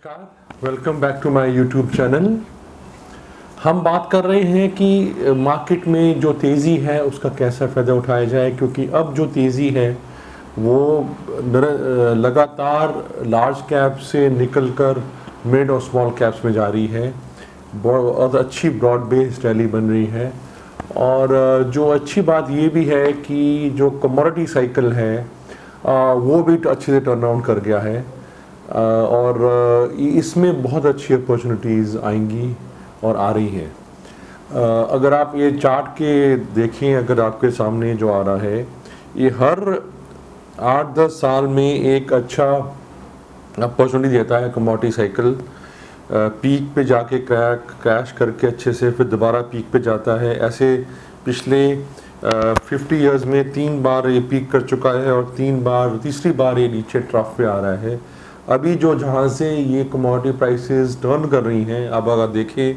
नमस्कार, welcome back to my YouTube channel. हम बात कर रहे हैं कि मार्केट में जो तेज़ी है उसका कैसा फ़ायदा उठाया जाए, क्योंकि अब जो तेज़ी है वो लगातार लार्ज कैप से निकलकर मिड और स्मॉल कैप्स में जा रही है। बहुत अच्छी ब्रॉड बेस्ड रैली बन रही है। और जो अच्छी बात ये भी है कि जो कमोडिटी साइकिल है वो भी अच्छे से टर्न अराउंड कर गया है। और इसमें बहुत अच्छी अपॉर्चुनिटीज़ आएंगी और आ रही हैं। अगर आप ये चार्ट के देखें, अगर आपके सामने जो आ रहा है, ये हर 8-10 साल में एक अच्छा अपॉर्चुनिटी देता है कमोडिटी साइकिल। पीक पे जाके क्रैश करके अच्छे से फिर दोबारा पीक पे जाता है। ऐसे पिछले 50 इयर्स में 3 बार ये पीक कर चुका है और तीसरी बार ये नीचे ट्रफ पे आ रहा है। अभी जो जहाँ से ये कमोडिटी प्राइसेस टर्न कर रही हैं, अब अगर देखें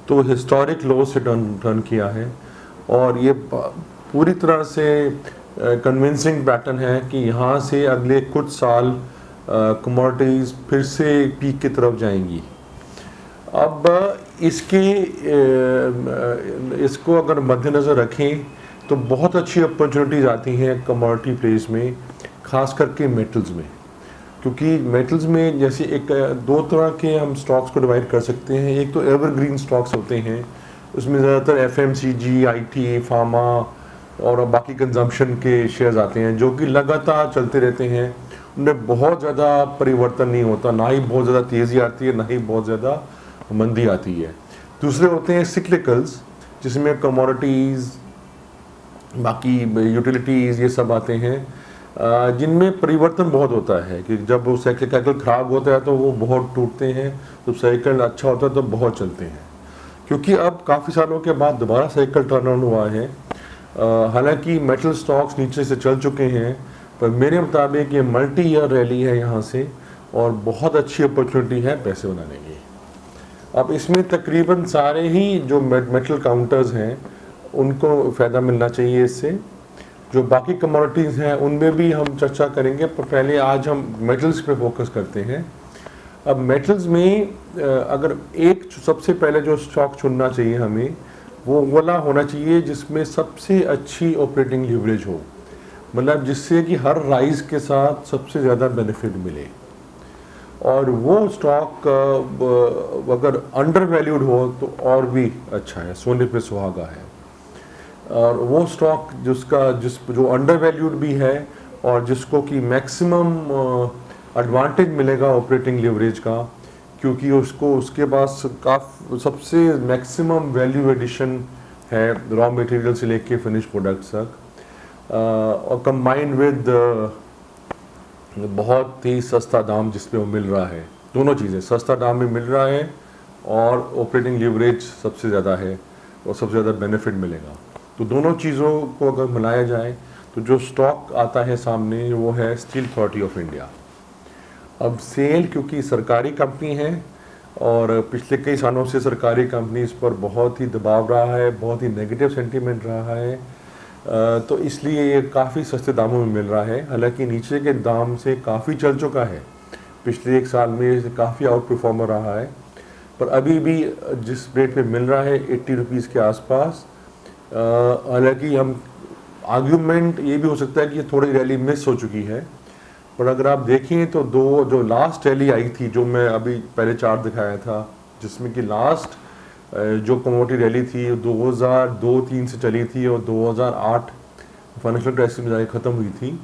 तो हिस्टोरिक लो से टर्न किया है। और ये पूरी तरह से कन्विंसिंग पैटर्न है कि यहाँ से अगले कुछ साल कमोडिटीज़ फिर से पीक की तरफ जाएंगी। अब इसको अगर मद्देनज़र रखें तो बहुत अच्छी अपॉर्चुनिटीज़ आती हैं कमोडिटी प्लेस में, ख़ास करके मेटल्स में। क्योंकि मेटल्स में जैसे दो तरह के हम स्टॉक्स को डिवाइड कर सकते हैं। एक तो एवरग्रीन स्टॉक्स होते हैं, उसमें ज़्यादातर एफएमसीजी, आईटी, फार्मा और बाकी कंजम्पशन के शेयर्स आते हैं जो कि लगातार चलते रहते हैं। उनमें बहुत ज़्यादा परिवर्तन नहीं होता, ना ही बहुत ज़्यादा तेज़ी आती है, ना ही बहुत ज़्यादा मंदी आती है। दूसरे होते हैं सिक्लिकल्स, जिसमें कमोडिटीज़, बाकी यूटिलिटीज़, ये सब आते हैं, जिनमें परिवर्तन बहुत होता है कि जब वो साइकिल ख़राब होता है तो वो बहुत टूटते हैं, जब साइकिल अच्छा होता है तो बहुत चलते हैं। क्योंकि अब काफ़ी सालों के बाद दोबारा साइकिल टर्न अराउंड हुआ है। हालांकि मेटल स्टॉक्स नीचे से चल चुके हैं, पर मेरे मुताबिक ये मल्टी ईयर रैली है यहाँ से, और बहुत अच्छी अपॉर्चुनिटी है पैसे बनाने की। अब इसमें तकरीबन सारे ही जो मेटल काउंटर्स हैं उनको फ़ायदा मिलना चाहिए इससे। जो बाकी कमोडिटीज़ हैं उनमें भी हम चर्चा करेंगे, पर पहले आज हम मेटल्स पे फोकस करते हैं। अब मेटल्स में अगर एक सबसे पहले जो स्टॉक चुनना चाहिए हमें, वो वाला होना चाहिए जिसमें सबसे अच्छी ऑपरेटिंग लीवरेज हो, मतलब जिससे कि हर राइज के साथ सबसे ज़्यादा बेनिफिट मिले। और वो स्टॉक अगर अंडर वैल्यूड हो तो और भी अच्छा है, सोने पे सुहागा है। और वो स्टॉक जो अंडर वैल्यूड भी है और जिसको कि मैक्सिमम एडवांटेज मिलेगा ऑपरेटिंग लीवरेज का, क्योंकि उसके पास सबसे मैक्सिमम वैल्यू एडिशन है रॉ मटेरियल से लेके फिनिश प्रोडक्ट्स तक, और कंबाइंड विद बहुत ही सस्ता दाम जिस पे वो मिल रहा है। दोनों चीज़ें, सस्ता दाम भी मिल रहा है और ऑपरेटिंग लीवरेज सबसे ज़्यादा है और सबसे ज़्यादा बेनिफिट मिलेगा। तो दोनों चीज़ों को अगर मिलाया जाए तो जो स्टॉक आता है सामने वो है स्टील अथॉरिटी ऑफ इंडिया। अब सेल, क्योंकि सरकारी कंपनी है और पिछले कई सालों से सरकारी कंपनी इस पर बहुत ही दबाव रहा है, बहुत ही नेगेटिव सेंटीमेंट रहा है, तो इसलिए ये काफ़ी सस्ते दामों में मिल रहा है। हालांकि नीचे के दाम से काफ़ी चल चुका है, पिछले एक साल में काफ़ी आउट परफॉर्मर रहा है, पर अभी भी जिस रेट पे मिल रहा है 80 रुपीज़ के आसपास। हालांकि हम आर्ग्यूमेंट ये भी हो सकता है कि ये थोड़ी रैली मिस हो चुकी है, पर अगर आप देखें तो जो लास्ट रैली आई थी, जो मैं अभी पहले चार्ट दिखाया था, जिसमें कि लास्ट जो कमोडिटी रैली थी 2002-03 से चली थी और 2008 फाइनेंशियल क्राइसिस में जाके ख़त्म हुई थी।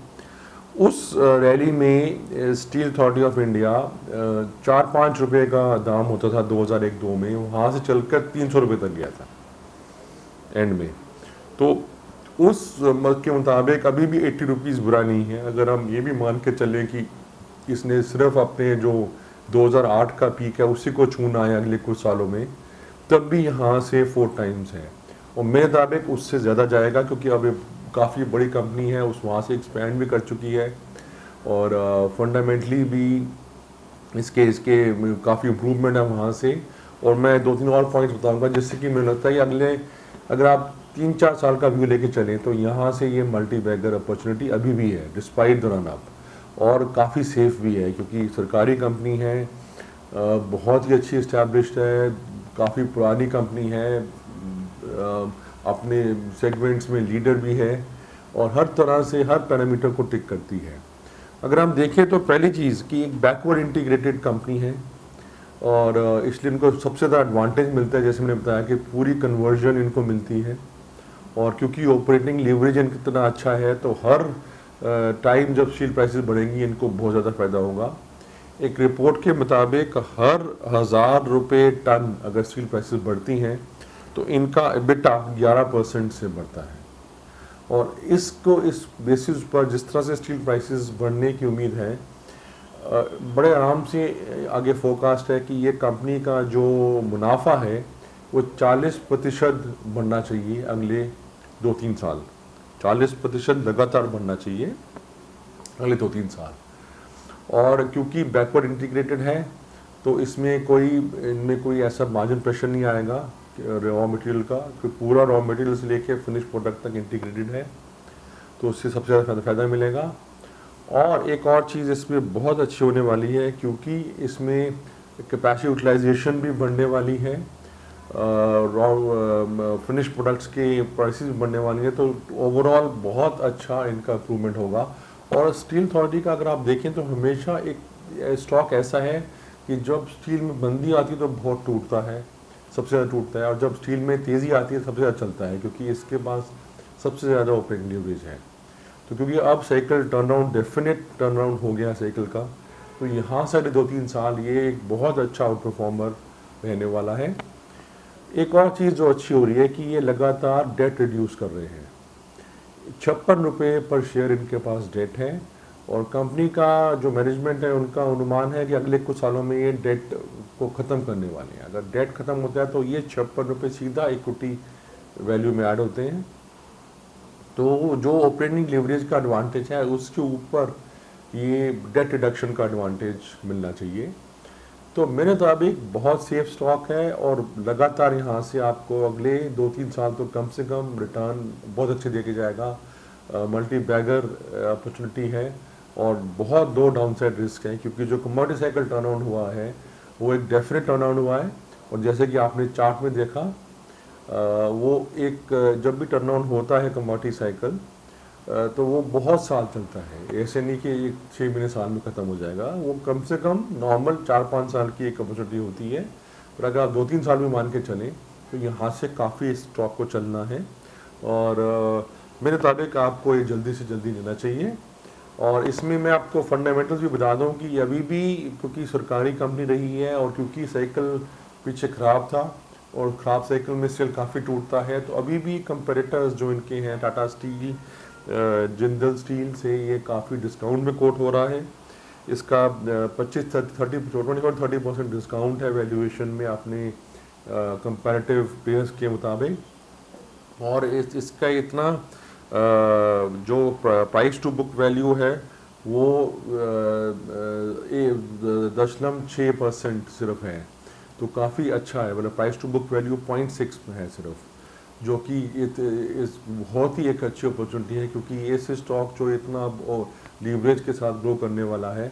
उस रैली में स्टील अथॉरिटी ऑफ इंडिया 4-5 रुपये का दाम होता था 2001-02 में, वहाँ से चलकर 300 रुपये तक गया था एंड में। तो उस के मुताबिक अभी भी 80 रुपीज़ बुरा नहीं है। अगर हम ये भी मान के चलें कि इसने सिर्फ अपने जो 2008 का पीक है उसी को छूना है अगले कुछ सालों में, तब भी यहाँ से 4 टाइम्स है, और मेरे मुताबिक उससे ज़्यादा जाएगा, क्योंकि अब काफ़ी बड़ी कंपनी है, उस वहाँ से एक्सपैंड भी कर चुकी है और फंडामेंटली भी इसके काफ़ी इम्प्रूवमेंट है वहाँ से। और मैं 2-3 और पॉइंट्स बताऊँगा जिससे कि मुझे लगता है कि अगर आप 3-4 साल का व्यू लेके चलें तो यहाँ से ये मल्टी बैगर अपॉर्चुनिटी अभी भी है डिस्पाइट द रन अप, और काफ़ी सेफ भी है क्योंकि सरकारी कंपनी है बहुत ही अच्छी इस्टेब्लिश्ड है, काफ़ी पुरानी कंपनी है, अपने सेगमेंट्स में लीडर भी है और हर तरह से हर पैरामीटर को टिक करती है। अगर हम देखें तो पहली चीज़ कि एक बैकवर्ड इंटीग्रेटेड कंपनी है और इसलिए इनको सबसे ज़्यादा एडवांटेज मिलता है, जैसे मैंने बताया कि पूरी कन्वर्जन इनको मिलती है और क्योंकि ऑपरेटिंग लीवरेज इनका इतना अच्छा है तो हर टाइम जब स्टील प्राइसेस बढ़ेंगी इनको बहुत ज़्यादा फायदा होगा। एक रिपोर्ट के मुताबिक हर 1000 रुपये टन अगर स्टील प्राइसेस बढ़ती हैं तो इनका EBITDA 11% से बढ़ता है और इसको इस बेसिस पर जिस तरह से स्टील प्राइसेस बढ़ने की उम्मीद है, बड़े आराम से आगे फोरकास्ट है कि ये कंपनी का जो मुनाफा है वो 40% बढ़ना चाहिए अगले 2-3 साल। 40% लगातार बढ़ना चाहिए अगले 2-3 साल। और क्योंकि बैकवर्ड इंटीग्रेटेड है तो इनमें कोई ऐसा मार्जिन प्रेशर नहीं आएगा रॉ मटेरियल का, क्योंकि पूरा रॉ मटेरियल से लेके फिनिश प्रोडक्ट तक इंटीग्रेटेड है, तो उससे सबसे ज़्यादा फ़ायदा मिलेगा। और एक और चीज़ इसमें बहुत अच्छी होने वाली है क्योंकि इसमें कैपेसिटी यूटिलाइजेशन भी बढ़ने वाली है, रॉ फिनिश प्रोडक्ट्स के प्राइसेस भी बढ़ने वाली है, तो ओवरऑल बहुत अच्छा इनका इम्प्रूवमेंट होगा। और स्टील अथॉरिटी का अगर आप देखें तो हमेशा एक स्टॉक ऐसा है कि जब स्टील में मंदी आती है तो बहुत टूटता है, सबसे ज़्यादा टूटता है, और जब स्टील में तेज़ी आती है सबसे ज़्यादा चलता है क्योंकि इसके पास सबसे ज़्यादा ऑपरेटिंग लीवरेज है। तो क्योंकि अब साइकिल टर्नराउंड डेफिनेट टर्नराउंड हो गया साइकिल का, तो यहाँ से 2-3 साल ये एक बहुत अच्छा आउट परफॉर्मर रहने वाला है। एक और चीज़ जो अच्छी हो रही है कि ये लगातार डेट रिड्यूस कर रहे हैं। 56 रुपये पर शेयर इनके पास डेट है और कंपनी का जो मैनेजमेंट है उनका अनुमान है कि अगले कुछ सालों में ये डेट को ख़त्म करने वाले हैं। अगर डेट ख़त्म होता है तो ये 56 रुपये सीधा इक्विटी वैल्यू में ऐड होते हैं, तो जो ऑपरेटिंग लीवरेज का एडवांटेज है उसके ऊपर ये डेट रिडक्शन का एडवांटेज मिलना चाहिए। तो मेरे मुताबिक बहुत सेफ स्टॉक है और लगातार यहाँ से आपको अगले 2-3 साल तो कम से कम रिटर्न बहुत अच्छे देके जाएगा। मल्टी बैगर अपॉर्चुनिटी है और बहुत दो डाउनसाइड रिस्क हैं क्योंकि जो कमोडिटी साइकिल टर्न अराउंड हुआ है वो एक डेफिनेट टर्न अराउंड हुआ है और जैसे कि आपने चार्ट में देखा, वो एक जब भी टर्न अराउंड होता है कमोडिटी साइकिल तो वो बहुत साल चलता है, ऐसे नहीं कि एक 6 महीने साल में ख़त्म हो जाएगा। वो कम से कम नॉर्मल 4-5 साल की एक अपॉर्चुनिटी होती है, पर अगर आप 2-3 साल भी मान के चलें तो यहाँ से काफ़ी स्टॉक को चलना है और मेरे मुताबिक आपको ये जल्दी से जल्दी लेना चाहिए। और इसमें मैं आपको फंडामेंटल्स भी बता दूँ कि अभी भी क्योंकि सरकारी कंपनी रही है और क्योंकि साइकिल पीछे ख़राब था और ख़राब साइकिल में सेल काफ़ी टूटता है, तो अभी भी कंपेरेटर्स जो इनके हैं टाटा स्टील, जिंदल स्टील से ये काफ़ी डिस्काउंट में कोट हो रहा है। इसका 25-30% डिस्काउंट है वैल्यूएशन में अपने कंपैरेटिव पेयर्स के मुताबिक। और इसका इतना जो प्राइस टू बुक वैल्यू है वो 0.6% सिर्फ है, तो काफ़ी अच्छा है। मतलब प्राइस टू बुक वैल्यू 0.6 है सिर्फ, जो कि इस बहुत ही एक अच्छी अपॉर्चुनिटी है क्योंकि ये स्टॉक जो इतना लीवरेज के साथ ग्रो करने वाला है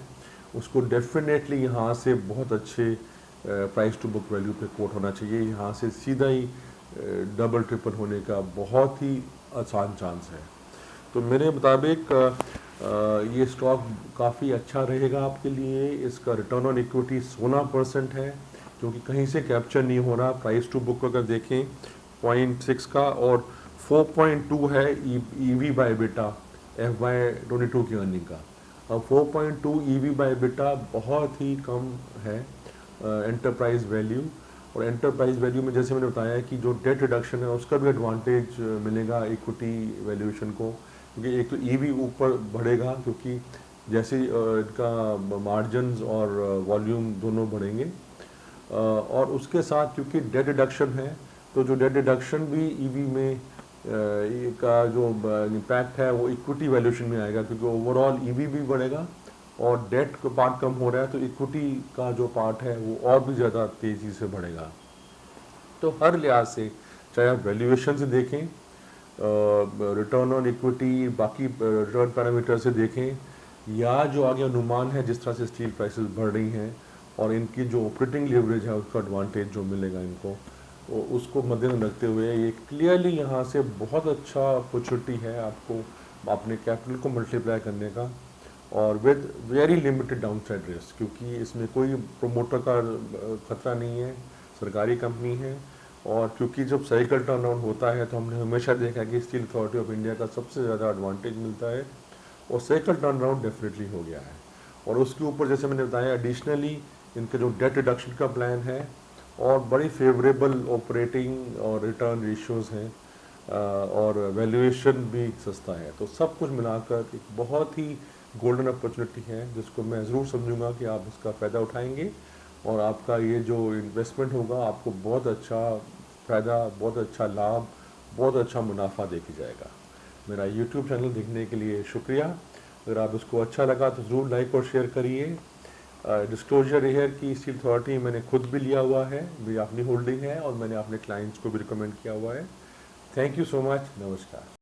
उसको डेफिनेटली यहाँ से बहुत अच्छे प्राइस टू बुक वैल्यू पे कोट होना चाहिए। यहाँ से सीधा ही डबल ट्रिपल होने का बहुत ही आसान चांस है। तो मेरे मुताबिक ये स्टॉक काफ़ी अच्छा रहेगा आपके लिए। इसका रिटर्न ऑन इक्विटी 16% है जो कि कहीं से कैप्चर नहीं हो रहा। प्राइस टू बुक अगर देखें 0.6 का और 4.2 है EV बाय EBITDA FY22 की अर्निंग का। अब 4.2 EV बाय EBITDA बहुत ही कम है एंटरप्राइज वैल्यू, और एंटरप्राइज वैल्यू में जैसे मैंने बताया कि जो डेट रिडक्शन है उसका भी एडवांटेज मिलेगा इक्विटी वैल्यूएशन को, क्योंकि एक तो EV ऊपर बढ़ेगा क्योंकि जैसे इनका मार्जिन्स और वॉल्यूम दोनों बढ़ेंगे, और उसके साथ क्योंकि डेट रिडक्शन है तो जो डेट रिडक्शन भी EV में का जो इम्पैक्ट है वो इक्विटी वैल्यूएशन में आएगा क्योंकि ओवरऑल EV भी बढ़ेगा और डेट का पार्ट कम हो रहा है तो इक्विटी का जो पार्ट है वो और भी ज़्यादा तेज़ी से बढ़ेगा। तो हर लिहाज से चाहे आप वैल्यूएशन से देखें, रिटर्न ऑन इक्विटी, बाकी रिटर्न पैरामीटर से देखें, या जो आगे अनुमान है जिस तरह से स्टील प्राइसेस बढ़ रही हैं और इनकी जो ऑपरेटिंग लेवरेज है उसका एडवांटेज जो मिलेगा इनको, उसको मद्देनजर रखते हुए ये क्लियरली यहाँ से बहुत अच्छा अपॉर्चुनिटी है आपको अपने कैपिटल को मल्टीप्लाई करने का, और with very limited downside risk, क्योंकि इसमें कोई प्रोमोटर का खतरा नहीं है, सरकारी कंपनी है। और क्योंकि जब साइकिल टर्न अराउंड होता है तो हमने हमेशा देखा कि स्टील अथॉरिटी ऑफ इंडिया का सबसे ज़्यादा एडवांटेज मिलता है, और साइकिल टर्न अराउंड डेफिनेटली हो गया है। और उसके ऊपर जैसे मैंने बताया एडिशनली इनके जो डेट रिडक्शन का प्लान है और बड़ी फेवरेबल ऑपरेटिंग और रिटर्न रेशियोज़ हैं, और वैल्यूएशन भी सस्ता है, तो सब कुछ मिलाकर एक बहुत ही गोल्डन अपॉर्चुनिटी है जिसको मैं ज़रूर समझूंगा कि आप इसका फ़ायदा उठाएंगे, और आपका ये जो इन्वेस्टमेंट होगा आपको बहुत अच्छा फ़ायदा, बहुत अच्छा लाभ, बहुत अच्छा मुनाफा दे के जाएगा। मेरा यूट्यूब चैनल देखने के लिए शुक्रिया। अगर आप इसको अच्छा लगा तो ज़रूर लाइक और शेयर करिए। डिस्क्लोजर है कि स्टील अथॉरिटी मैंने खुद भी लिया हुआ है, मेरी अपनी होल्डिंग है, और मैंने अपने क्लाइंट्स को भी रिकमेंड किया हुआ है। Thank you so much. नमस्कार।